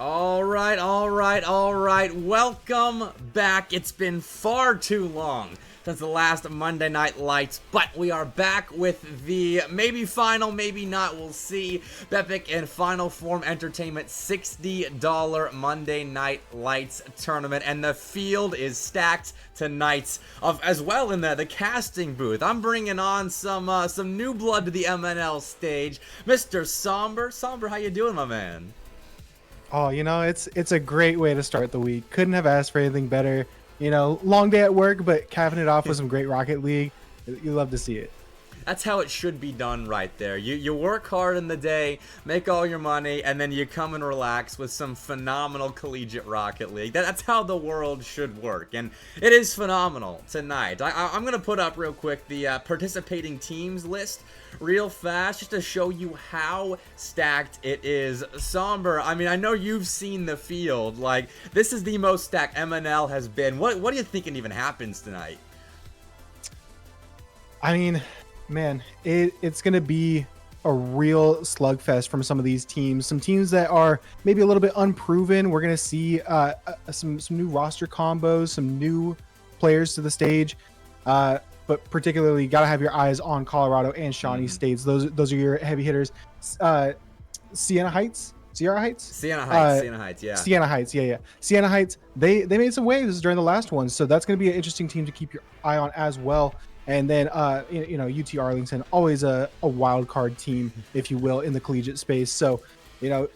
All right, all right, all right. Welcome back. It's been far too long since the last Monday Night Lights, but we are back with the maybe final, maybe not, we'll see, Bepic and Final Form Entertainment $60 Monday Night Lights tournament, and the field is stacked tonight as well in the casting booth. I'm bringing on some new blood to the MNL stage. Mr. Somber, how you doing, my man? Oh, it's a great way to start the week. Couldn't have asked for anything better. Long day at work, but capping it off with some great Rocket League. You love to see it. That's how it should be done right there. You work hard in the day, make all your money, and then you come and relax with some phenomenal collegiate Rocket League. That's how the world should work, and it is phenomenal tonight. I'm going to put up real quick the participating teams list real fast just to show you how stacked it is. Somber, I mean, I know you've seen the field. Like, this is the most stacked MNL has been. What do you think even happens tonight? I mean, man, it's going to be a real slugfest from some of these teams. Some teams that are maybe a little bit unproven. We're going to see some new roster combos, some new players to the stage. But particularly, got to have your eyes on Colorado and Shawnee states. Those are your heavy hitters. Sienna Heights. Sienna Heights, yeah. Sienna Heights. They made some waves during the last one, so that's going to be an interesting team to keep your eye on as well. And then, UT Arlington, always a wild card team, if you will, in the collegiate space. So,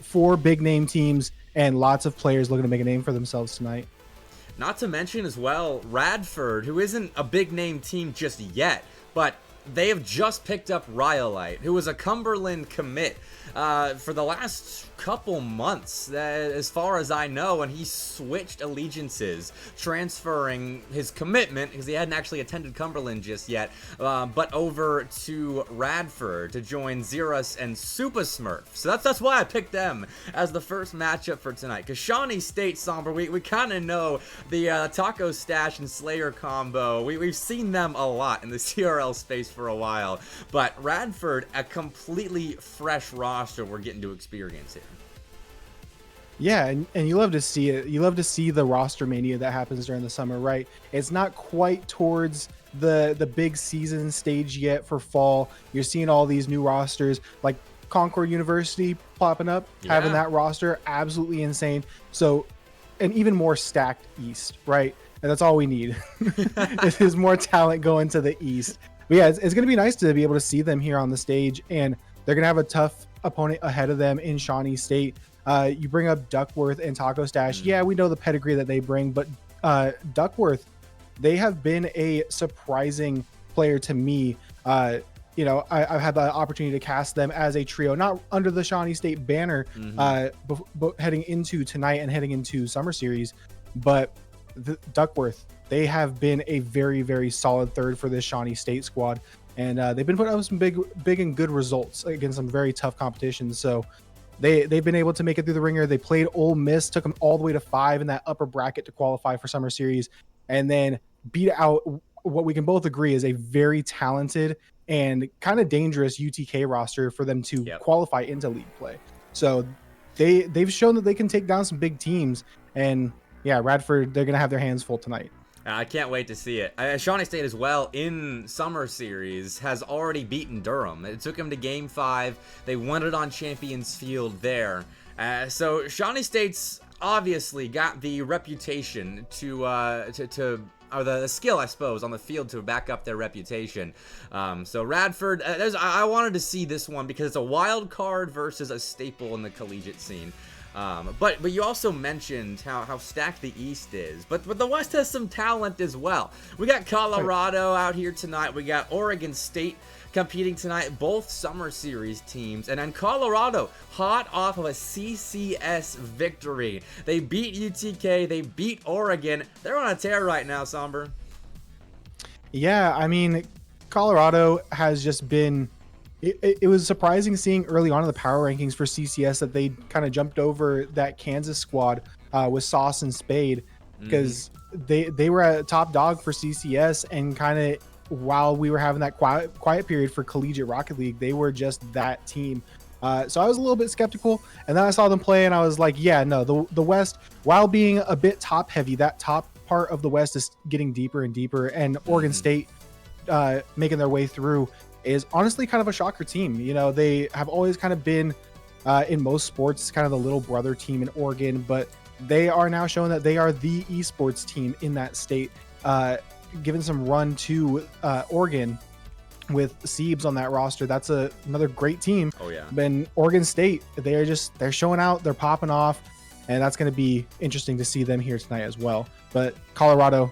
4 big name teams and lots of players looking to make a name for themselves tonight. Not to mention as well, Radford, who isn't a big name team just yet, but they have just picked up Rhyolite, who was a Cumberland commit for the last couple months, as far as I know, and he switched allegiances, transferring his commitment, because he hadn't actually attended Cumberland just yet, but over to Radford to join Xeris and Super Smurf. So that's why I picked them as the first matchup for tonight, because Shawnee State, Somber, we kind of know the Taco Stash and Slayer combo. We've seen them a lot in the CRL space for a while, but Radford, a completely fresh roster we're getting to experience here. Yeah, and you love to see it. You love to see the roster mania that happens during the summer, right? It's not quite towards the big season stage yet for fall. You're seeing all these new rosters like Concord University popping up, having that roster absolutely insane. So, an even more stacked East, right? And that's all we need. Is more talent going to the East. But yeah, it's going to be nice to be able to see them here on the stage, and they're going to have a tough opponent ahead of them in Shawnee State. You bring up Duckworth and Taco Stash. Yeah, we know the pedigree that they bring, but Duckworth, they have been a surprising player to me. I've had the opportunity to cast them as a trio, not under the Shawnee State banner, but heading into tonight and heading into Summer Series. But Duckworth, they have been a very, very solid third for this Shawnee State squad. And they've been putting up some big and good results against some very tough competitions. So they've been able to make it through the ringer. They played Ole Miss, took them all the way to 5 in that upper bracket to qualify for Summer Series, and then beat out what we can both agree is a very talented and kind of dangerous UTK roster for them to qualify into league play. So they've shown that they can take down some big teams. And yeah, Radford, they're going to have their hands full tonight. I can't wait to see it. Shawnee State as well in Summer Series has already beaten Durham. It took them to Game 5. They won it on Champions Field there. So Shawnee State's obviously got the reputation or the skill, I suppose, on the field to back up their reputation. So Radford, I wanted to see this one because it's a wild card versus a staple in the collegiate scene. But you also mentioned how stacked the East is, but the West has some talent as well. We got Colorado out here tonight. We got Oregon State competing tonight, both Summer Series teams, and then Colorado hot off of a CCS victory. They beat UTK, they beat Oregon. They're on a tear right now, Somber. Yeah, I mean, Colorado has just been. It was surprising seeing early on in the power rankings for CCS that they kind of jumped over that Kansas squad with Sauce and Spade, because they were a top dog for CCS, and kind of while we were having that quiet period for collegiate Rocket League, they were just that team. So I was a little bit skeptical, and then I saw them play, and I was like, yeah, no, the West, while being a bit top heavy, that top part of the West is getting deeper and deeper, and Oregon State making their way through is honestly kind of a shocker team. You know, they have always kind of been in most sports kind of the little brother team in Oregon, but they are now showing that they are the esports team in that state, giving some run to Oregon with Siebes on that roster. That's another great team. Oh yeah. Then Oregon State, they're showing out, they're popping off, and that's going to be interesting to see them here tonight as well. But Colorado,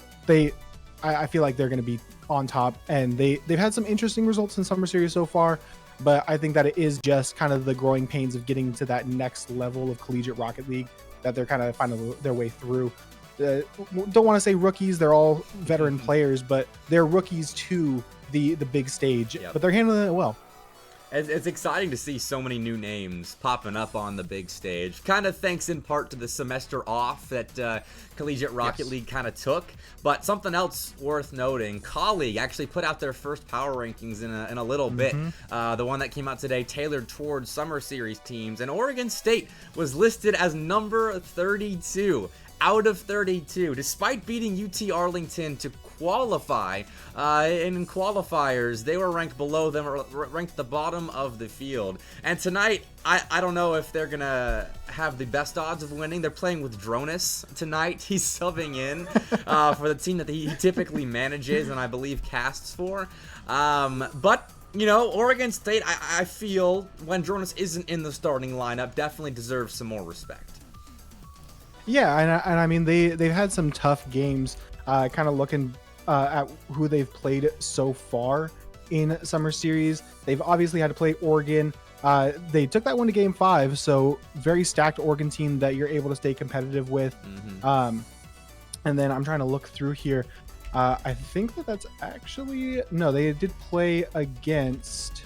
I feel like they're going to be on top, and they've had some interesting results in Summer Series so far, but I think that it is just kind of the growing pains of getting to that next level of Collegiate Rocket League that they're kind of finding their way through. Don't want to say rookies, they're all veteran players, but they're rookies to the big stage. But they're handling it well. It's exciting to see so many new names popping up on the big stage. Kind of thanks in part to the semester off that Collegiate Rocket League kind of took. But something else worth noting, Colleague actually put out their first power rankings in a little bit. The one that came out today tailored towards Summer Series teams. And Oregon State was listed as number 32 out of 32, despite beating UT Arlington to qualify. In qualifiers, they were ranked below them, or ranked the bottom of the field. And tonight, I don't know if they're gonna have the best odds of winning. They're playing with Dronis tonight. He's subbing in for the team that he typically manages and I believe casts for. But you know, Oregon State, I feel when Dronis isn't in the starting lineup, definitely deserves some more respect. Yeah, and I mean they've had some tough games. Kind of looking at who they've played so far in Summer Series. They've obviously had to play Oregon. They took that one to Game 5, so very stacked Oregon team that you're able to stay competitive with. And then I'm trying to look through here. I think that's actually no. They did play against.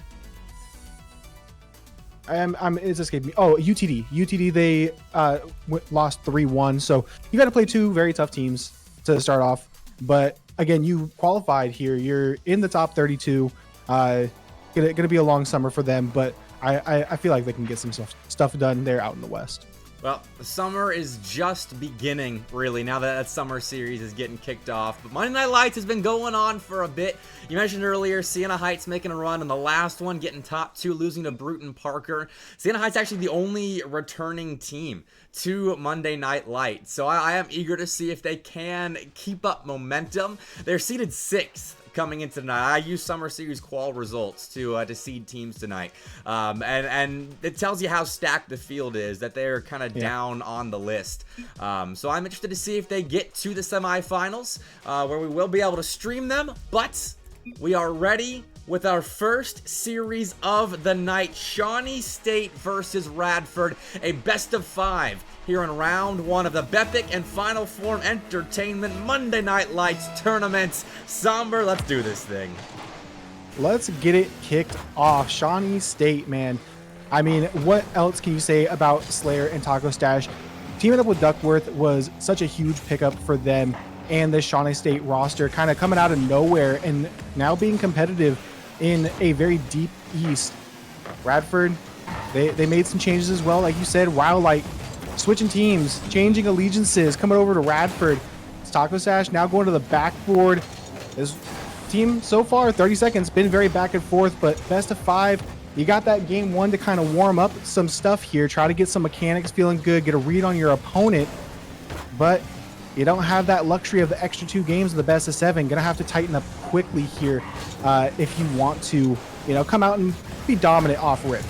It's escaping me. Oh, UTD. UTD, they lost 3-1. So you got to play two very tough teams to start off. But again, you qualified here. You're in the top 32. Gonna be a long summer for them, but I feel like they can get some stuff done there out in the West. Well, the summer is just beginning, really, now that Summer Series is getting kicked off. But Monday Night Lights has been going on for a bit. You mentioned earlier Siena Heights making a run, and the last one getting top 2, losing to Bruton Parker. Siena Heights actually the only returning team to Monday Night Lights. So I am eager to see if they can keep up momentum. They're seeded 6th. Coming into tonight. I use Summer Series qual results to seed teams tonight, and it tells you how stacked the field is, that they're kind of down on the list. So I'm interested to see if they get to the semifinals, where we will be able to stream them. But we are ready with our first series of the night: Shawnee State versus Radford, a best of 5 here in round 1 of the Bepic and Final Form Entertainment Monday Night Lights tournament. Somber, let's do this thing. Let's get it kicked off. Shawnee State, man. I mean, what else can you say about Slayer and Taco Stash? Teaming up with Duckworth was such a huge pickup for them and the Shawnee State roster, kind of coming out of nowhere and now being competitive in a very deep East. Radford, they made some changes as well, like you said. Wow, like switching teams, changing allegiances, coming over to Radford. It's Taco Stash now going to the backboard. This team so far, 30 seconds, been very back and forth, but best of 5. You got that game 1 to kind of warm up some stuff here, try to get some mechanics feeling good, get a read on your opponent, but you don't have that luxury of the extra 2 games of the best of 7. Gonna have to tighten up quickly here if you want to, you know, come out and be dominant off rip.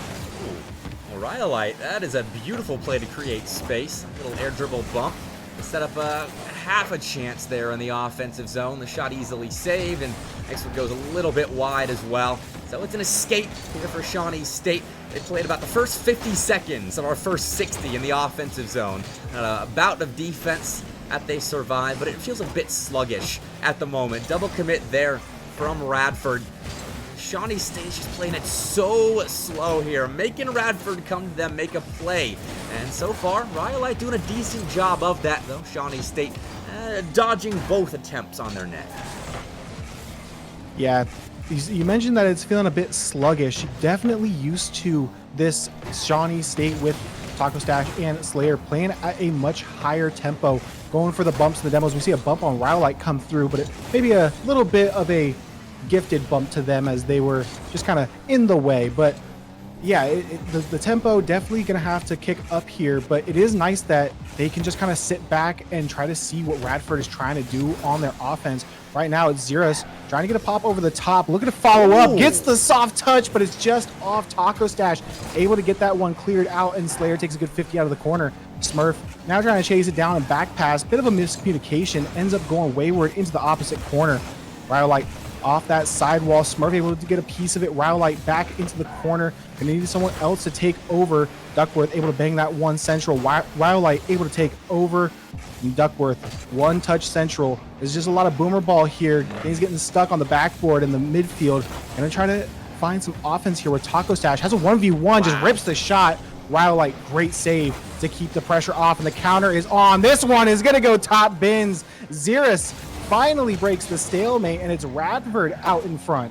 Rhyolite, that is a beautiful play to create space. A little air dribble bump to set up a half a chance there in the offensive zone. The shot easily saved, and next one goes a little bit wide as well. So it's an escape here for Shawnee State. They played about the first 50 seconds of our first 60 in the offensive zone. A bout of defense that they survived, but it feels a bit sluggish at the moment. Double commit there from Radford. Shawnee State's just playing it so slow here, making Radford come to them, make a play. And so far, Rhyolite doing a decent job of that, though. Shawnee State dodging both attempts on their net. Yeah, You mentioned that it's feeling a bit sluggish. Definitely used to this Shawnee State with Taco Stash and Slayer playing at a much higher tempo, going for the bumps and the demos. We see a bump on Rhyolite come through, but it maybe a little bit of a gifted bump to them as they were just kind of in the way. But yeah, the tempo definitely going to have to kick up here, but it is nice that they can just kind of sit back and try to see what Radford is trying to do on their offense. Right now, it's Xerus trying to get a pop over the top, looking to follow up, gets the soft touch, but it's just off Taco Stash, able to get that one cleared out, and Slayer takes a good 50 out of the corner. Smurf now trying to chase it down and back pass, bit of a miscommunication, ends up going wayward into the opposite corner. Rhyolite off that sidewall. Smurf able to get a piece of it. Rhyolite back into the corner. And needed someone else to take over. Duckworth able to bang that one central. Rhyolite able to take over. And Duckworth, one touch central. There's just a lot of boomer ball here. He's getting stuck on the backboard in the midfield. Gonna try to find some offense here with Taco Stash. Has a 1v1, just rips the shot. Rhyolite, great save to keep the pressure off. And the counter is on. This one is gonna go top bins. Xerus finally breaks the stalemate, and it's Radford out in front.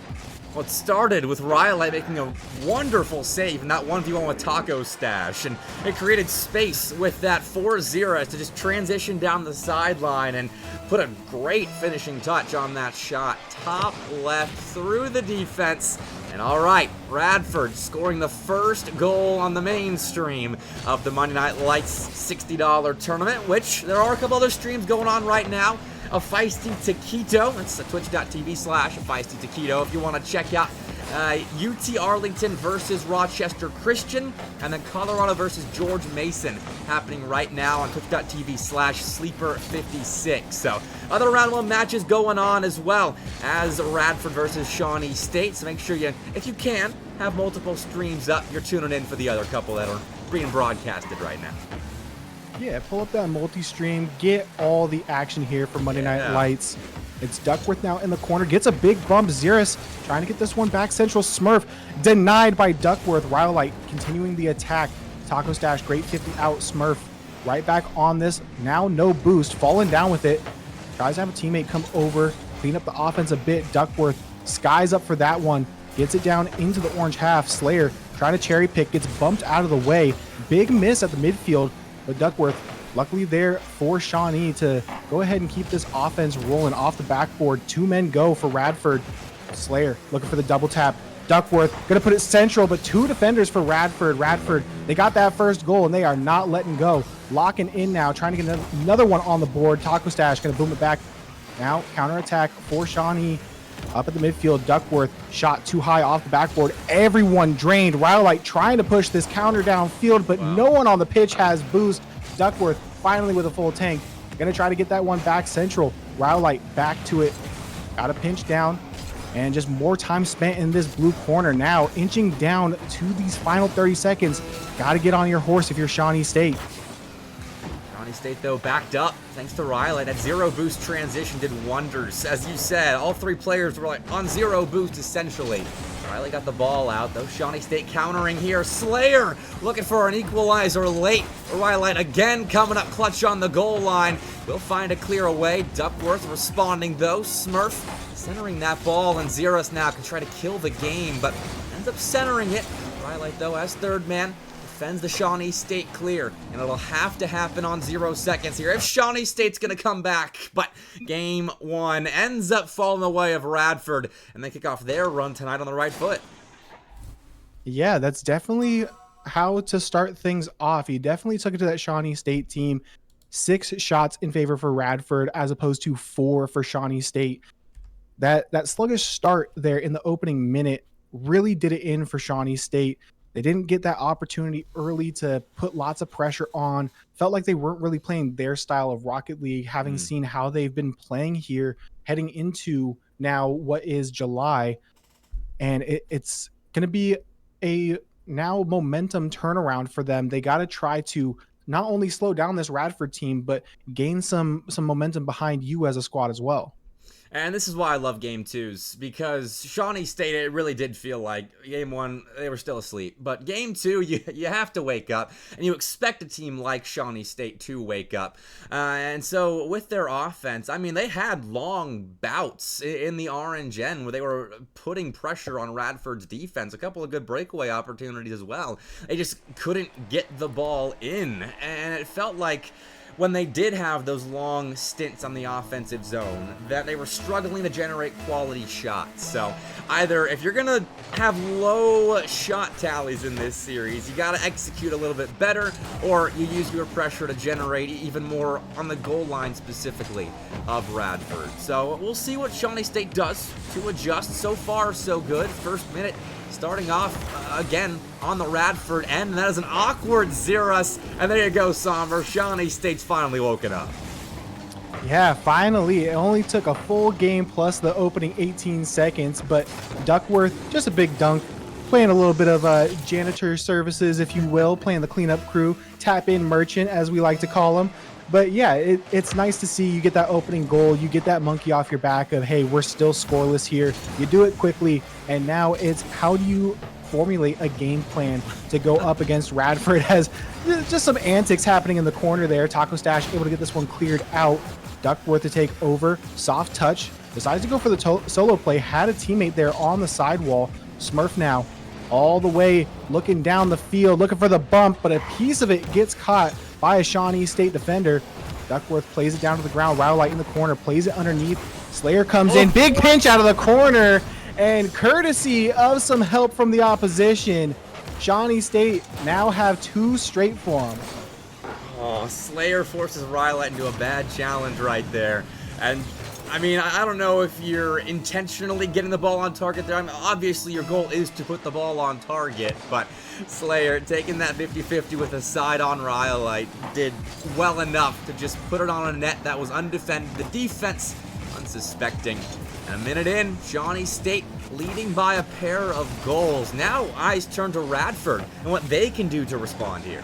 Well, it started with Rhyolite making a wonderful save in that 1v1 with Taco Stash, and it created space with that 4-0 to just transition down the sideline and put a great finishing touch on that shot. Top left through the defense. And all right, Radford scoring the first goal on the mainstream of the Monday Night Lights $60 tournament, which there are a couple other streams going on right now. A Feisty Taquito. It's twitch.tv/FeistyTaquito if you want to check out UT Arlington versus Rochester Christian, and then Colorado versus George Mason happening right now on twitch.tv/Sleeper56. So other round one matches going on as well as Radford versus Shawnee State. So make sure you, if you can, have multiple streams up. You're tuning in for the other couple that are being broadcasted right now. Yeah, pull up that multi-stream, get all the action here for Monday Night Lights. It's Duckworth now in the corner, gets a big bump. Xerus trying to get this one back central. Smurf denied by Duckworth. Rhyolite continuing the attack. Taco Stash, great 50 out. Smurf right back on this. Now no boost, falling down with it. Tries to have a teammate come over, clean up the offense a bit. Duckworth skies up for that one, gets it down into the orange half. Slayer trying to cherry pick, gets bumped out of the way. Big miss at the midfield. But Duckworth, luckily there for Shawnee to go ahead and keep this offense rolling off the backboard. 2 men go for Radford. Slayer looking for the double tap. Duckworth going to put it central, but 2 defenders for Radford. Radford, they got that first goal, and they are not letting go. Locking in now, trying to get another one on the board. Taco Stash going to boom it back. Now counterattack for Shawnee. Up at the midfield, Duckworth shot too high off the backboard. Everyone drained. Rhyolite trying to push this counter downfield, but no one on the pitch has boost. Duckworth finally with a full tank. Gonna try to get that one back central. Rhyolite back to it. Got a pinch down. And just more time spent in this blue corner now, inching down to these final 30 seconds. Got to get on your horse if you're Shawnee State. Shawnee State, though, backed up thanks to Rhyolite. That 0 boost transition did wonders. As you said, all 3 players were like on 0 boost essentially. Riley got the ball out, though. Shawnee State countering here. Slayer looking for an equalizer late. Rhyolite again coming up clutch on the goal line. Will find a clear away. Duckworth responding, though. Smurf centering that ball, and Xerus now can try to kill the game, but ends up centering it. Rhyolite, though, as third man, defends the Shawnee State clear, and it'll have to happen on 0 seconds here if Shawnee State's going to come back. But game 1 ends up falling the way of Radford, and they kick off their run tonight on the right foot. Yeah, that's definitely how to start things off. He definitely took it to that Shawnee State team. 6 shots in favor for Radford as opposed to 4 for Shawnee State. That sluggish start there in the opening minute really did it in for Shawnee State. They didn't get that opportunity early to put lots of pressure on. Felt like they weren't really playing their style of Rocket League, having seen how they've been playing here heading into now what is July. And it's going to be a now momentum turnaround for them. They got to try to not only slow down this Radford team, but gain some momentum behind you as a squad as well. And this is why I love Game 2s, because Shawnee State, it really did feel like Game 1, they were still asleep. But Game 2, you have to wake up, and you expect a team like Shawnee State to wake up. And so with their offense, I mean, they had long bouts in the orange end where they were putting pressure on Radford's defense. A couple of good breakaway opportunities as well. They just couldn't get the ball in, and it felt like when they did have those long stints on the offensive zone, that they were struggling to generate quality shots. So either if you're gonna have low shot tallies in this series, you gotta execute a little bit better, or you use your pressure to generate even more on the goal line specifically of Radford. So we'll see what Shawnee State does to adjust. So far, so good. First minute starting off again on the Radford end, and that is an awkward Xeris, and there you go, Somber. Shawnee State's finally woken up. Yeah, finally. It only took a full game plus the opening 18 seconds, but Duckworth, just a big dunk, playing a little bit of janitor services, if you will, playing the cleanup crew, tap-in merchant, as we like to call them. But yeah, it's nice to see you get that opening goal. You get that monkey off your back of, hey, we're still scoreless here. You do it quickly, and now it's how do you formulate a game plan to go up against Radford. Has just some antics happening in the corner there. Taco Stash able to get this one cleared out. Duckworth to take over. Soft touch. Decides to go for the solo play. Had a teammate there on the sidewall. Smurf now all the way looking down the field, looking for the bump, but a piece of it gets caught by a Shawnee State defender. Duckworth plays it down to the ground. Rowlight in the corner, plays it underneath. Slayer comes in, big pinch out of the corner, and courtesy of some help from the opposition, Shawnee State now have two straight for them. Oh, Slayer forces Rowlight into a bad challenge right there. And I mean, I don't know if you're intentionally getting the ball on target there. I mean, obviously, your goal is to put the ball on target, but Slayer taking that 50-50 with a side on Rowlight did well enough to just put it on a net that was undefended. The defense unsuspecting. And a minute in, Shawnee State leading by a pair of goals. Now eyes turn to Radford and what they can do to respond here.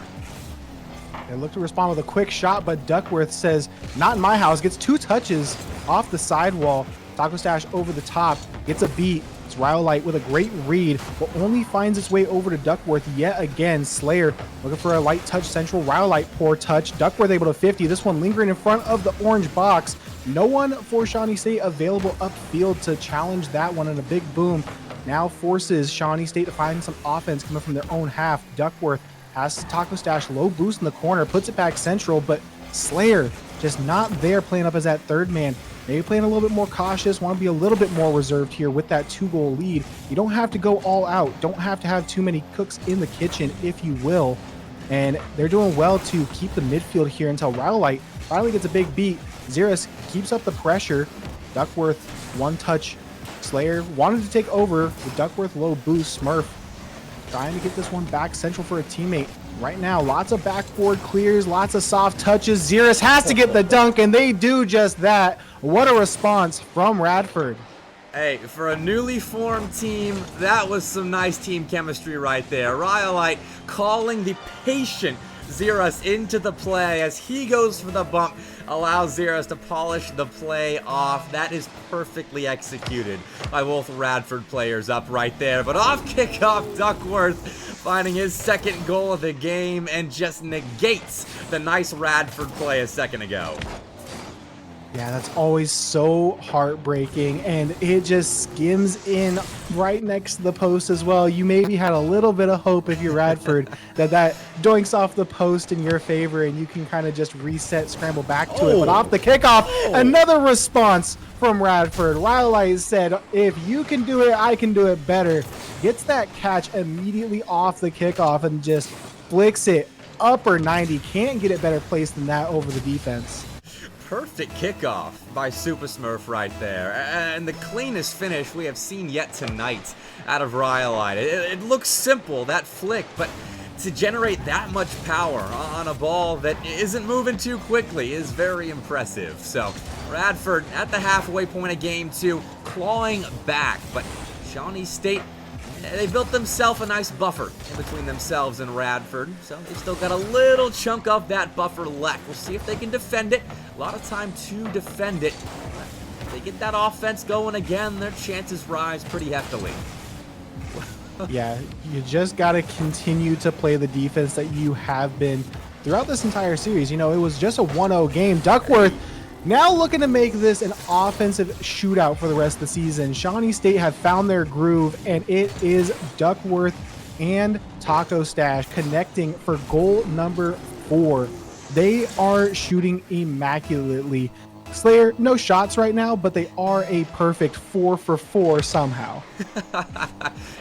They look to respond with a quick shot, but Duckworth says, not in my house. Gets two touches off the sidewall. Taco Stash over the top. Gets a beat. It's Rowlight with a great read, but only finds its way over to Duckworth yet again. Slayer looking for a light touch central. Rowlight, poor touch. Duckworth able to 50. This one lingering in front of the orange box. No one for Shawnee State available upfield to challenge that one, and a big boom now forces Shawnee State to find some offense coming from their own half. Duckworth has Taco Stash low boost in the corner, puts it back central, but Slayer just not there playing up as that third man. Maybe playing a little bit more cautious, want to be a little bit more reserved here with that 2-goal lead. You don't have to go all out. Don't have to have too many cooks in the kitchen, if you will. And they're doing well to keep the midfield here until Rowlight finally gets a big beat. Xeris keeps up the pressure. Duckworth, one touch. Slayer wanted to take over with Duckworth low boost. Smurf trying to get this one back central for a teammate. Right now, lots of backboard clears, lots of soft touches. Xeris has to get the dunk, and they do just that. What a response from Radford. Hey, for a newly formed team, that was some nice team chemistry right there. Rowlight calling the patient Xeris into the play as he goes for the bump, allows Xeris to polish the play off. That is perfectly executed by both Radford players up right there. But off kickoff, Duckworth finding his second goal of the game and just negates the nice Radford play a second ago. Yeah, that's always so heartbreaking, and it just skims in right next to the post as well. You maybe had a little bit of hope if you're Radford that doinks off the post in your favor and you can kind of just reset, scramble back to it. But off the kickoff, another response from Radford. Rowlight said, if you can do it, I can do it better. Gets that catch immediately off the kickoff and just flicks it upper 90. Can't get it better placed than that over the defense. Perfect kickoff by Super Smurf right there, and the cleanest finish we have seen yet tonight out of Rowlight. It looks simple, that flick, but to generate that much power on a ball that isn't moving too quickly is very impressive. So Radford at the halfway point of game two, clawing back, but Shawnee State, they built themselves a nice buffer in between themselves and Radford, so they've still got a little chunk of that buffer left. We'll see if they can defend it. A lot of time to defend it. they get that offense going again, their chances rise pretty heftily. Yeah, you just got to continue to play the defense that you have been throughout this entire series. You know, it was just a 1-0 game. Duckworth now looking to make this an offensive shootout for the rest of the season. Shawnee State have found their groove, and it is Duckworth and Taco Stash connecting for goal number 4. They are shooting immaculately. Slayer, no shots right now, but they are a perfect 4 for 4 somehow.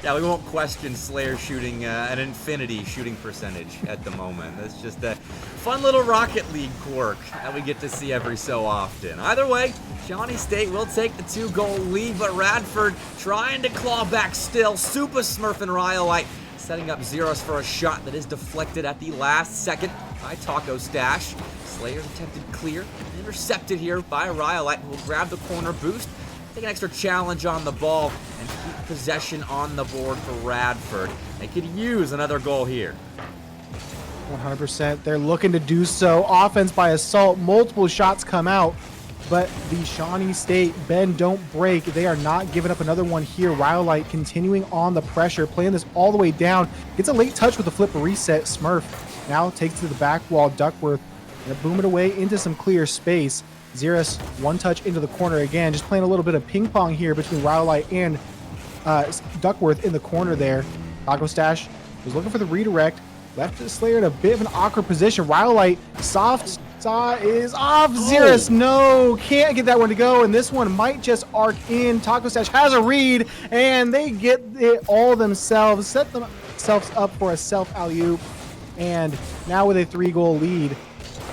Yeah, we won't question Slayer shooting an infinity shooting percentage at the moment. That's just a fun little Rocket League quirk that we get to see every so often. Either way, Shawnee State will take the 2-goal lead, but Radford trying to claw back still. Super Smurf and Rhyolite setting up Zeros for a shot that is deflected at the last second by Taco Stash. Slayer's attempted clear, intercepted here by Rhyolite, who will grab the corner boost, take an extra challenge on the ball, and keep possession on the board for Radford. They could use another goal here. 100%. They're looking to do so. Offense by Assault. Multiple shots come out, but the Shawnee State bend don't break. They are not giving up another one here. Rhyolite continuing on the pressure, playing this all the way down. Gets a late touch with the flip reset. Smurf now takes to the back wall. Duckworth gonna boom it away into some clear space. Xeris, one touch into the corner again. Just playing a little bit of ping pong here between Rhyolite and Duckworth in the corner there. Taco Stash was looking for the redirect. Left Slayer in a bit of an awkward position. Rhyolite, soft saw is off. Xeris, no, can't get that one to go. And this one might just arc in. Taco Stash has a read, and they get it all themselves. Set themselves up for a self alley-oop. And now with a 3-goal lead,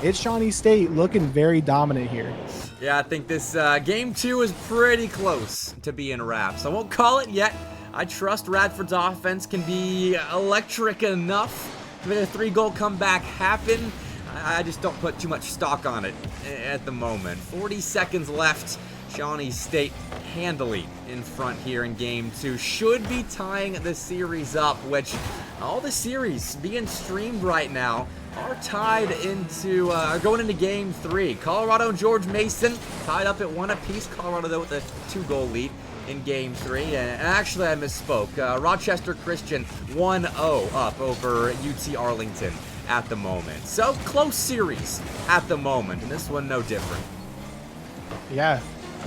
it's Shawnee State looking very dominant here. Yeah, I think this game 2 is pretty close to being wraps. I won't call it yet. I trust Radford's offense can be electric enough to make a 3-goal comeback happen. I just don't put too much stock on it at the moment. 40 seconds left. Shawnee State handily in front here in game 2. Should be tying the series up, which all the series being streamed right now are tied into, going into game 3. Colorado and George Mason tied up at 1 apiece. Colorado, though, with a 2-goal lead in game 3. And actually, I misspoke. Rochester Christian 1-0 up over UT Arlington at the moment. So, close series at the moment, and this one no different. Yeah,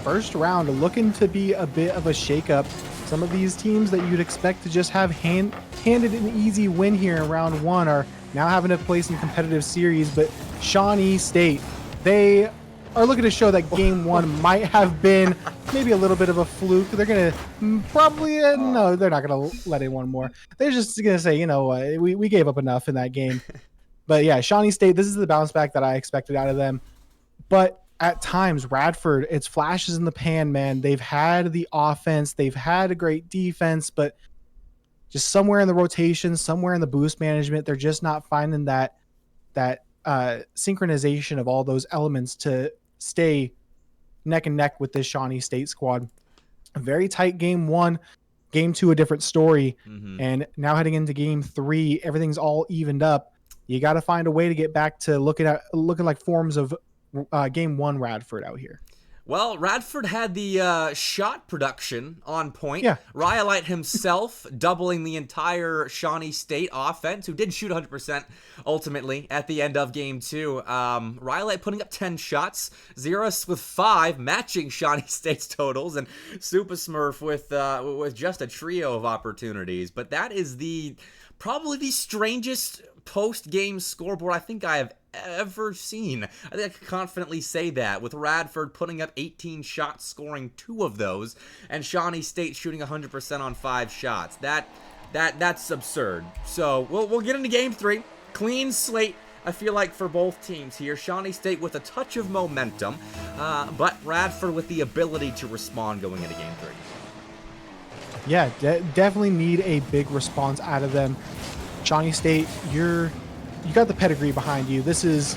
first round looking to be a bit of a shakeup. Some of these teams that you'd expect to just have handed an easy win here in round 1 are now having to play some competitive series, but Shawnee State, they are looking to show that game 1 might have been maybe a little bit of a fluke. They're going to probably, no, they're not going to let in one more. They're just going to say, you know, we gave up enough in that game. But yeah, Shawnee State, this is the bounce back that I expected out of them. But at times, Radford, it's flashes in the pan, man. They've had the offense, they've had a great defense, but just somewhere in the rotation, somewhere in the boost management, they're just not finding that synchronization of all those elements to stay neck and neck with this Shawnee State squad. A very tight game 1, game 2, a different story. And now heading into game 3, everything's all evened up. You got to find a way to get back to looking like forms of game 1 Radford out here. Well, Radford had the shot production on point. Yeah. Rhyolite himself doubling the entire Shawnee State offense, who did shoot 100% ultimately at the end of game 2. Rhyolite putting up 10 shots, Xeris with 5, matching Shawnee State's totals, and Super Smurf with just a trio of opportunities. But that is probably the strangest post-game scoreboard I think I have ever seen. I think I can confidently say that, with Radford putting up 18 shots, scoring 2 of those, and Shawnee State shooting 100% on 5 shots. That's absurd. So we'll get into game 3. Clean slate, I feel like, for both teams here. Shawnee State with a touch of momentum, but Radford with the ability to respond going into game 3. Yeah, definitely need a big response out of them. Shawnee State, you got the pedigree behind you. This is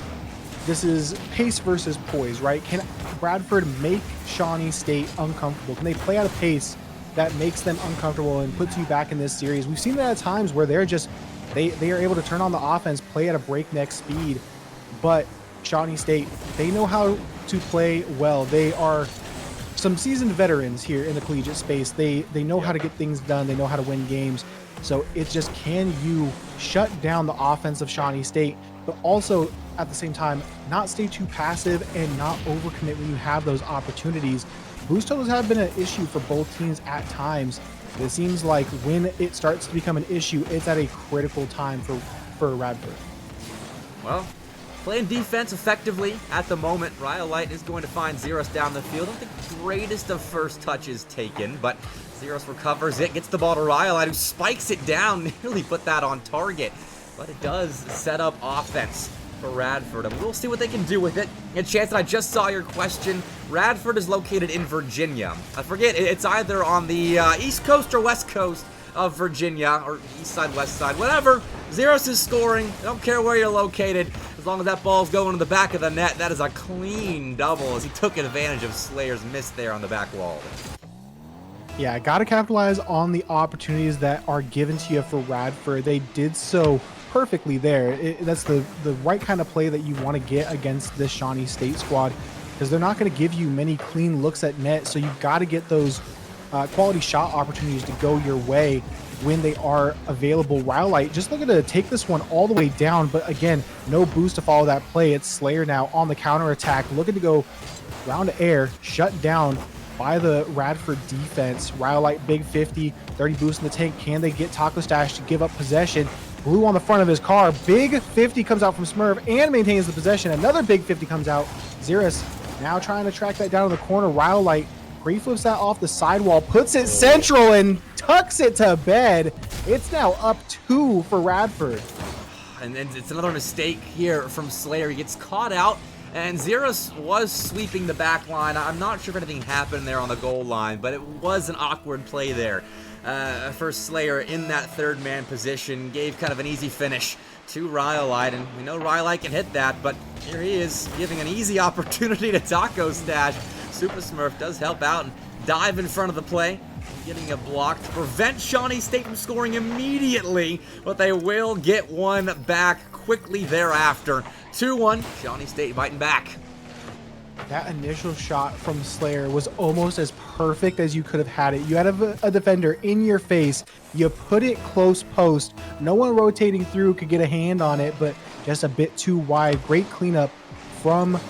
pace versus poise, right? Can Radford make Shawnee State uncomfortable? Can they play at a pace that makes them uncomfortable and puts you back in this series? We've seen that at times where they are able to turn on the offense, play at a breakneck speed. But Shawnee State, they know how to play well. They are some seasoned veterans here in the collegiate space. They know how to get things done. They know how to win games. So it's just, can you shut down the offense of Shawnee State, but also at the same time not stay too passive and not overcommit when you have those opportunities. Boost totals have been an issue for both teams at times. It seems like when it starts to become an issue, it's at a critical time for Radford. Well, playing defense effectively at the moment. Rhyolite is going to find Zeros down the field. Not the greatest of first touches taken, but Zeros recovers it, gets the ball to Rhyolite, who spikes it down, nearly put that on target. But it does set up offense for Radford, and we'll see what they can do with it. And Chance, I just saw your question. Radford is located in Virginia. I forget, it's either on the east coast or west coast of Virginia, or east side, west side, whatever. Zeros is scoring. I don't care where you're located. As long as that ball's going to the back of the net, that is a clean double as he took advantage of Slayer's miss there on the back wall. Yeah, got to capitalize on the opportunities that are given to you for Radford. They did so perfectly there. That's the right kind of play that you want to get against this Shawnee State squad, because they're not going to give you many clean looks at net. So you've got to get those quality shot opportunities to go your way when they are available. Rhyolite just looking to take this one all the way down, but again, no boost to follow that play. It's Slayer now on the counter attack, looking to go round to air, shut down by the Radford defense. Rhyolite, big 50, 30 boost in the tank. Can they get Taco Stash to give up possession? Blue on the front of his car. Big 50 comes out from Smurf and maintains the possession. Another big 50 comes out. Zeros now trying to track that down in the corner. Rhyolite pre-flips that off the sidewall, puts it central and tucks it to bed. It's now up 2 for Radford. And then it's another mistake here from Slayer. He gets caught out, and Zeros was sweeping the back line. I'm not sure if anything happened there on the goal line, but it was an awkward play there for Slayer in that third man position. Gave kind of an easy finish to Rhyolite, and we know Rhyolite can hit that, but here he is giving an easy opportunity to Taco Stash. Super Smurf does help out and dive in front of the play, getting a block to prevent Shawnee State from scoring immediately, but they will get one back quickly thereafter. 2-1, Shawnee State fighting back. That initial shot from Slayer was almost as perfect as you could have had it. You had a defender in your face. You put it close post. No one rotating through could get a hand on it, but just a bit too wide. Great cleanup from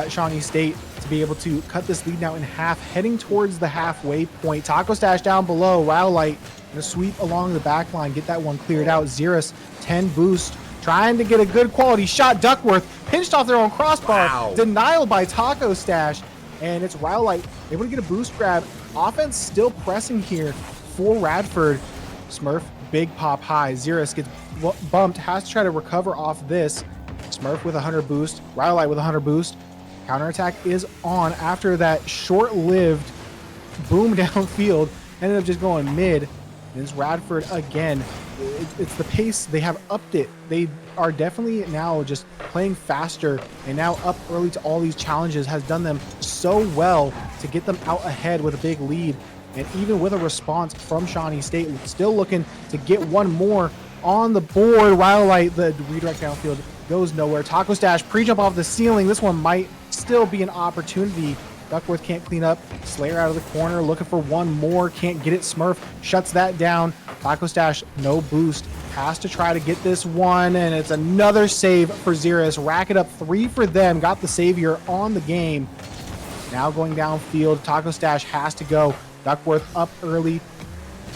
Shawnee State to be able to cut this lead now in half, heading towards the halfway point. Taco Stash down below. Rhyolite gonna sweep along the back line, get that one cleared out. Zeros 10 boost, trying to get a good quality shot. Duckworth pinched off their own crossbar. Wow. Denial by Taco Stash, and it's Rhyolite able to get a boost grab. Offense still pressing here for Radford. Smurf, big pop high. Zeros gets bumped, has to try to recover off this. Smurf with a 100 boost, Rhyolite with a 100 boost. Counterattack is on after that short-lived boom downfield. Ended up just going mid. And it's Radford again. It's the pace. They have upped it. They are definitely now just playing faster, and now up early to all these challenges has done them so well to get them out ahead with a big lead. And even with a response from Shawnee State, still looking to get one more on the board. Rhyolite, the redirect downfield, goes nowhere. Taco Stash pre-jump off the ceiling. This one might still be an opportunity. Duckworth can't clean up. Slayer out of the corner looking for one more. Can't get it. Smurf shuts that down. Taco Stash, no boost. Has to try to get this one, and it's another save for Zeros. Rack it up 3 for them. Got the savior on the game. Now going downfield. Taco Stash has to go. Duckworth up early.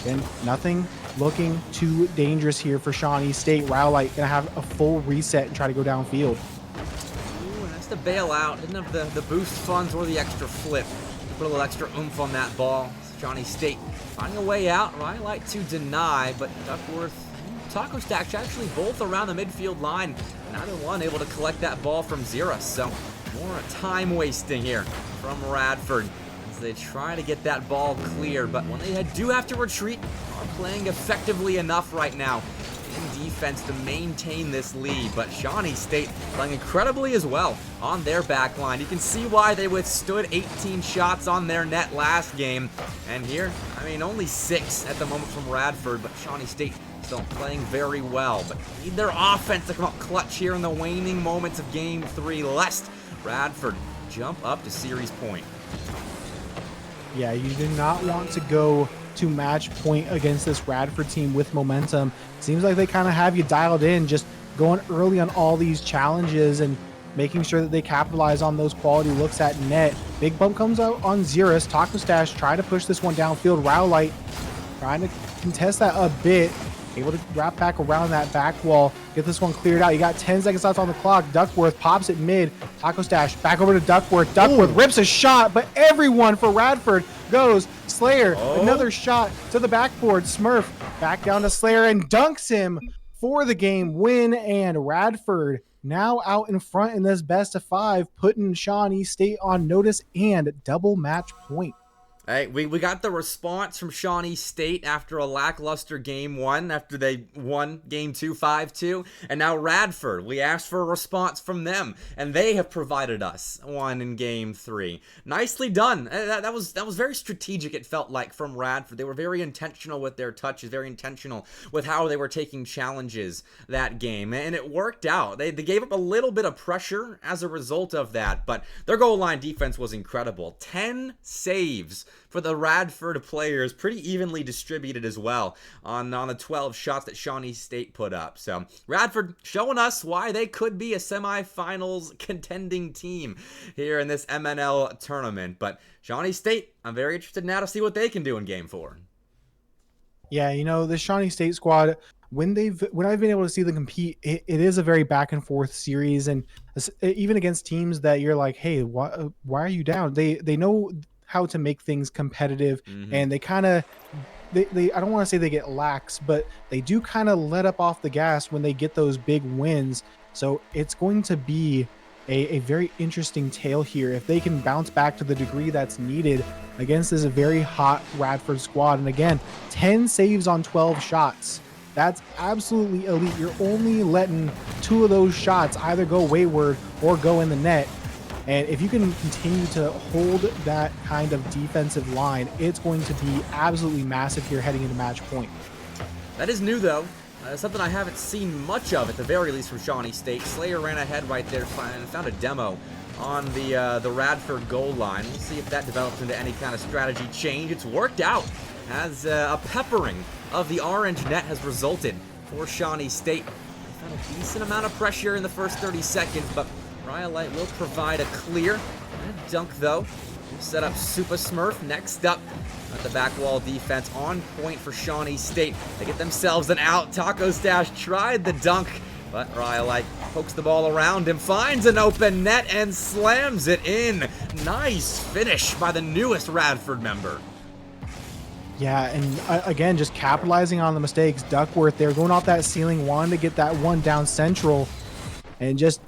And nothing looking too dangerous here for Shawnee State. Rhyolite gonna have a full reset and try to go downfield. Ooh, and that's the bailout. Didn't have the boost funds or the extra flip to put a little extra oomph on that ball. Shawnee State finding a way out. Rhyolite to deny, but Duckworth, Taco Stash actually both around the midfield line. Neither one able to collect that ball from Zeros. So more time wasting here from Radford as they try to get that ball clear. But when they do have to retreat, are playing effectively enough right now in defense to maintain this lead. But Shawnee State playing incredibly as well on their back line. You can see why they withstood 18 shots on their net last game. And here, I mean, only 6 at the moment from Radford, but Shawnee State still playing very well. But need their offense to come up clutch here in the waning moments of Game 3, lest Radford jump up to series point. Yeah, you do not want to go to match point against this Radford team with momentum. Seems like they kind of have you dialed in, just going early on all these challenges and making sure that they capitalize on those quality looks at net. Big bump comes out on Xerus. Taco Stash try to push this one downfield. Rowlight trying to contest that a bit. Able to wrap back around that back wall, get this one cleared out. You got 10 seconds left on the clock. Duckworth pops it mid. Taco Stash back over to Duckworth. Duckworth rips a shot, but everyone for Radford goes. Slayer, another shot to the backboard. Smurf back down to Slayer and dunks him for the game win. And Radford now out in front in this best of 5, putting Shawnee State on notice and double match point. Hey, we got the response from Shawnee State after a lackluster game 1, after they won game 2 5-2, and now Radford, we asked for a response from them, and they have provided us one in game 3. Nicely done. That was very strategic, it felt like, from Radford. They were very intentional with their touches, very intentional with how they were taking challenges that game, and it worked out. They gave up a little bit of pressure as a result of that, but their goal line defense was incredible. 10 saves for the Radford players, pretty evenly distributed as well on the 12 shots that Shawnee State put up. So Radford showing us why they could be a semifinals contending team here in this MNL tournament. But Shawnee State, I'm very interested now to see what they can do in game 4. Yeah, you know, the Shawnee State squad, when I've been able to see them compete, it is a very back and forth series, and even against teams that you're like, hey, why are you down? They know how to make things competitive, and they kind of I don't want to say they get lax, but they do kind of let up off the gas when they get those big wins. So it's going to be a very interesting tale here if they can bounce back to the degree that's needed against this very hot Radford squad. And again, 10 saves on 12 shots. That's absolutely elite. You're only letting 2 of those shots either go wayward or go in the net. And if you can continue to hold that kind of defensive line, it's going to be absolutely massive here heading into match point. That is new, though. Something I haven't seen much of, at the very least, from Shawnee State. Slayer ran ahead right there and found a demo on the Radford goal line. We'll see if that develops into any kind of strategy change. It's worked out as a peppering of the orange net has resulted for Shawnee State. They found a decent amount of pressure in the first 30 seconds, but Rhyolite will provide a clear. And dunk, though. We'll set up Super Smurf next up. At the back wall defense on point for Shawnee State. They get themselves an out. Taco Stash tried the dunk, but Rhyolite pokes the ball around him, finds an open net, and slams it in. Nice finish by the newest Radford member. Yeah, and again, just capitalizing on the mistakes. Duckworth, they're going off that ceiling, wanting to get that one down central, and just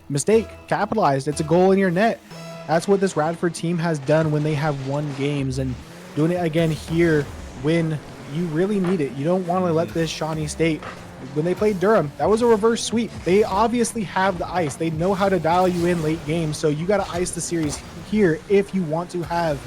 mistake, capitalized. It's a goal in your net. That's what this Radford team has done when they have won games, and doing it again here when you really need it. You don't want to let this Shawnee State, when they played Durham, that was a reverse sweep. They obviously have the ice. They know how to dial you in late games, so you got to ice the series here if you want to have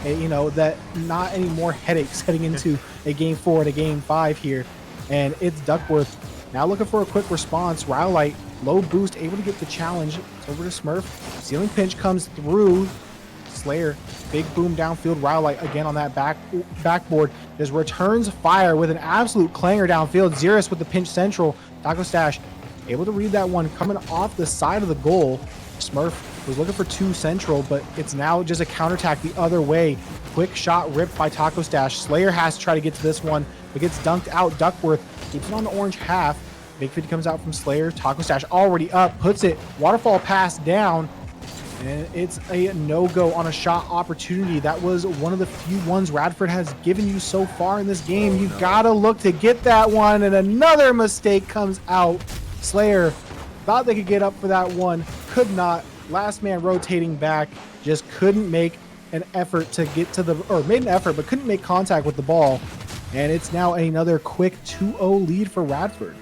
that not any more headaches heading into a game 4 and a game 5 here. And it's Duckworth now looking for a quick response. Rowlight, low boost, able to get the challenge. It's over to Smurf. Ceiling pinch comes through. Slayer, big boom downfield. Rowlight again on that backboard. Just returns fire with an absolute clanger downfield. Xerus with the pinch central. Taco Stash able to read that one coming off the side of the goal. Smurf was looking for 2 central, but it's now just a counterattack the other way. Quick shot ripped by Taco Stash. Slayer has to try to get to this one, but gets dunked out. Duckworth keeps it on the orange half. Big 50 comes out from Slayer. Taco Stash already up, puts it. Waterfall pass down, and it's a no-go on a shot opportunity. That was one of the few ones Radford has given you so far in this game. You gotta look to get that one, and another mistake comes out. Slayer thought they could get up for that one, could not. Last man rotating back, just couldn't make an effort to get to made an effort, but couldn't make contact with the ball. And it's now another quick 2-0 lead for Radford.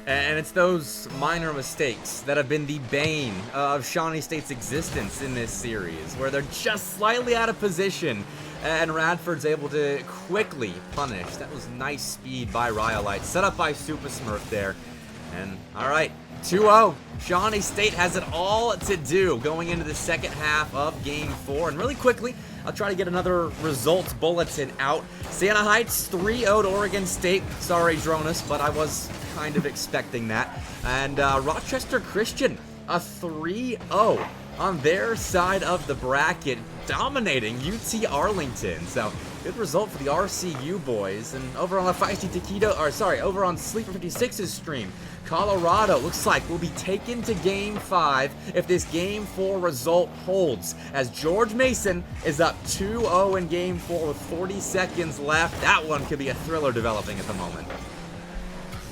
And it's those minor mistakes that have been the bane of Shawnee State's existence in this series, where they're just slightly out of position, and Radford's able to quickly punish. That was nice speed by Rhyolite, set up by Super Smurf there. And all right, 2-0. Shawnee State has it all to do going into the second half of Game 4. And really quickly, I'll try to get another results bulletin out. Siena Heights 3-0 to Oregon State. Sorry, Dronas, but I was kind of expecting that. And Rochester Christian, a 3-0 on their side of the bracket, dominating UT Arlington. So good result for the RCU boys. And over on the Feisty Taquito, or sorry, over on Sleeper 56's stream, Colorado looks like we'll be taken to Game 5 if this Game 4 result holds, as George Mason is up 2-0 in Game 4 with 40 seconds left. That one could be a thriller developing at the moment.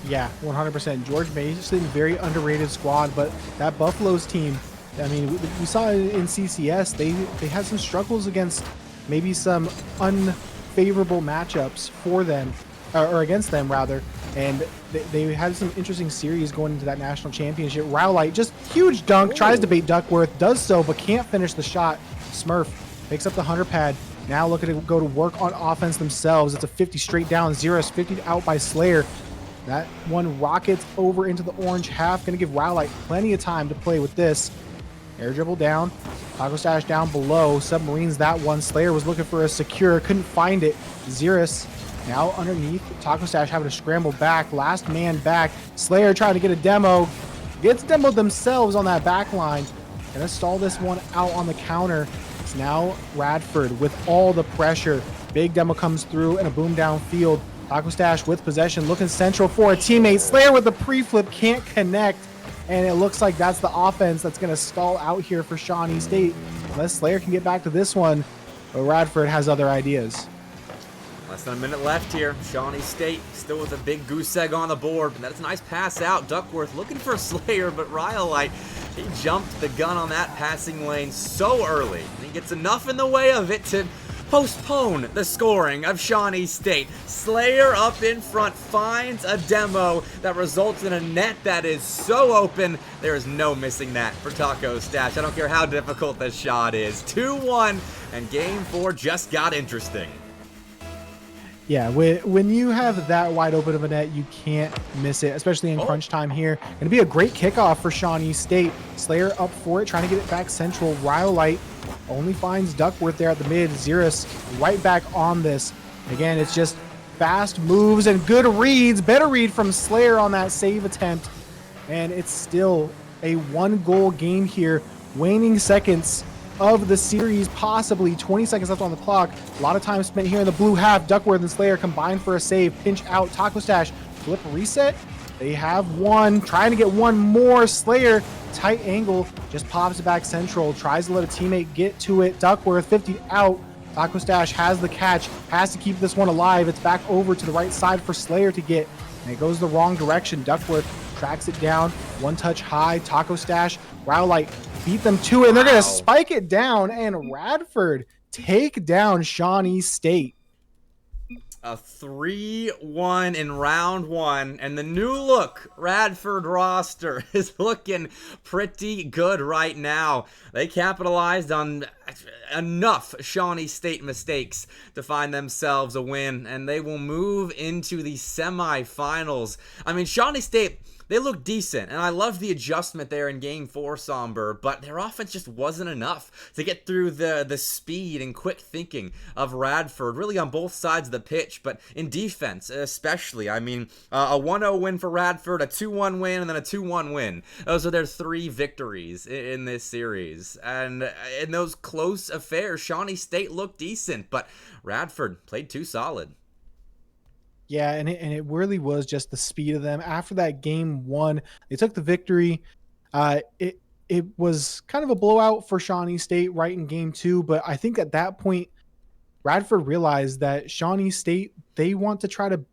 Yeah, 100%. George Mason, very underrated squad, but that Buffalo's team, I mean, we saw it in CCS. They had some struggles against maybe some unfavorable matchups for them, or against them rather, and they had some interesting series going into that national championship. Rowlight, just huge dunk, tries to bait Duckworth, does so, but can't finish the shot. Smurf picks up the 100 pad, now looking to go to work on offense themselves. It's a 50 straight down, Zeros 50 out by Slayer. That one rockets over into the orange half, gonna give Rowlight plenty of time to play with this. Air dribble down, Taco Stash down below, submarines that one. Slayer was looking for a secure, couldn't find it. Xerus now underneath, Taco Stash having to scramble back, last man back. Slayer trying to get a demo, gets demoed themselves on that back line. Gonna stall this one out on the counter. It's now Radford with all the pressure. Big demo comes through and a boom downfield. Taco Stash with possession, looking central for a teammate. Slayer with the pre-flip, can't connect. And it looks like that's the offense that's going to stall out here for Shawnee State. Unless Slayer can get back to this one, but Radford has other ideas. Less than a minute left here. Shawnee State still with a big goose egg on the board. But that's a nice pass out. Duckworth looking for Slayer, but Rhyolite, he jumped the gun on that passing lane so early. And he gets enough in the way of it to postpone the scoring of Shawnee State. Slayer up in front finds a demo that results in a net that is so open. There is no missing that for Taco Stash. I don't care how difficult the shot is. 2-1, and Game 4 just got interesting. Yeah, when you have that wide open of a net, you can't miss it, especially in crunch time here. Going to be a great kickoff for Shawnee State. Slayer up for it, trying to get it back central. Rhyolite only finds Duckworth there at the mid. Xerus right back on this. Again, it's just fast moves and good reads. Better read from Slayer on that save attempt. And it's still a 1-goal game here. Waning seconds of the series, possibly 20 seconds left on the clock. A lot of time spent here in the blue half. Duckworth and Slayer combined for a save. Pinch out. Taco Stash flip reset. They have one, trying to get one more. Slayer, tight angle, just pops it back central, tries to let a teammate get to it. Duckworth 50 out. Taco Stash has the catch, has to keep this one alive. It's back over to the right side for Slayer to get, and it goes the wrong direction. Duckworth tracks it down, one touch high. Taco Stash, Rowlight beat them to it, and they're going to spike it down, and Radford take down Shawnee State. A 3-1 in round 1, and the new look Radford roster is looking pretty good right now. They capitalized on enough Shawnee State mistakes to find themselves a win, and they will move into the semifinals. I mean, Shawnee State, they look decent, and I love the adjustment there in Game 4, Somber, but their offense just wasn't enough to get through the speed and quick thinking of Radford, really on both sides of the pitch, but in defense especially. I mean, a 1-0 win for Radford, a 2-1 win, and then a 2-1 win. Those are their 3 victories in this series, and in those close affairs, Shawnee State looked decent, but Radford played too solid. Yeah, and it really was just the speed of them. After that Game 1, they took the victory. It was kind of a blowout for Shawnee State right in Game 2, but I think at that point, Radford realized that Shawnee State, they want to try to,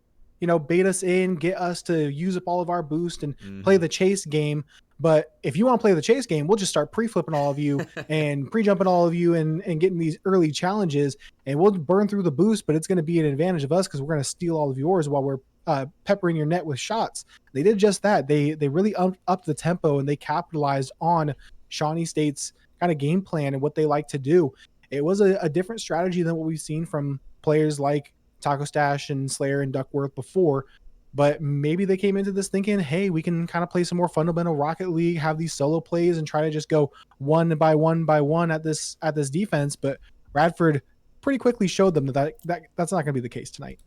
bait us in, get us to use up all of our boost and play the chase game. But if you want to play the chase game, we'll just start pre-flipping all of you and pre-jumping all of you and getting these early challenges, and we'll burn through the boost, but it's going to be an advantage of us because we're going to steal all of yours while we're peppering your net with shots. They did just that. They really upped the tempo, and they capitalized on Shawnee State's kind of game plan and what they like to do. It was a different strategy than what we've seen from players like Taco Stash and Slayer and Duckworth before. But maybe they came into this thinking, hey, we can kind of play some more fundamental Rocket League, have these solo plays, and try to just go one by one at this defense. But Radford pretty quickly showed them that's not going to be the case tonight.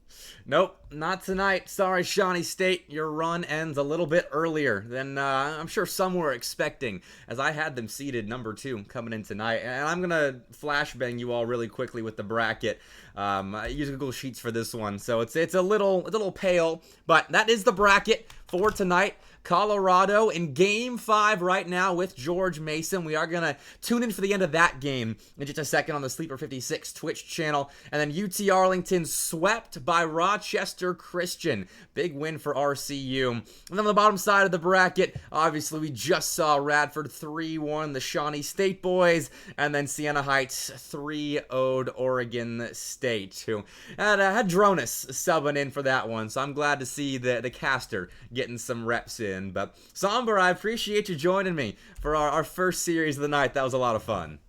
Nope, not tonight. Sorry, Shawnee State. Your run ends a little bit earlier than I'm sure some were expecting, as I had them seeded number 2 coming in tonight. And I'm going to flashbang you all really quickly with the bracket. I use Google Sheets for this one, so it's a little pale, but that is the bracket for tonight. Colorado in Game 5 right now with George Mason. We are going to tune in for the end of that game in just a second on the Sleeper 56 Twitch channel. And then UT Arlington swept by Rochester Christian. Big win for RCU. And then on the bottom side of the bracket, obviously we just saw Radford 3-1 the Shawnee State boys. And then Siena Heights 3-0'd Oregon State, who had Dronis subbing in for that one. So I'm glad to see the caster getting some reps in. But Somber, I appreciate you joining me for our first series of the night. That was a lot of fun.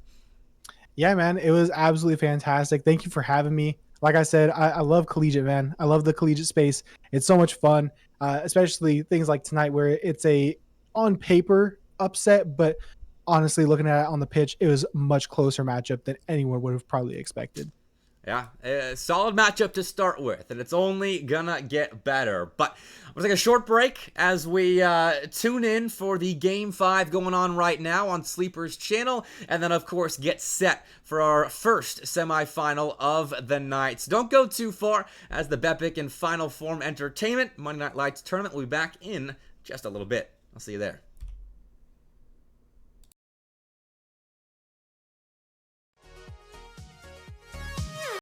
Yeah, man, it was absolutely fantastic. Thank you for having me. Like I said, I love collegiate, man. I love the collegiate space. It's so much fun, especially things like tonight where it's a on paper upset, but honestly, looking at it on the pitch, it was a much closer matchup than anyone would have probably expected. Yeah, a solid matchup to start with, and it's only gonna get better. But we'll take a short break as we tune in for the Game 5 going on right now on Sleeper's channel, and then, of course, get set for our first semifinal of the night. So don't go too far, as the Bepic and Final Form Entertainment Monday Night Lights tournament will be back in just a little bit. I'll see you there.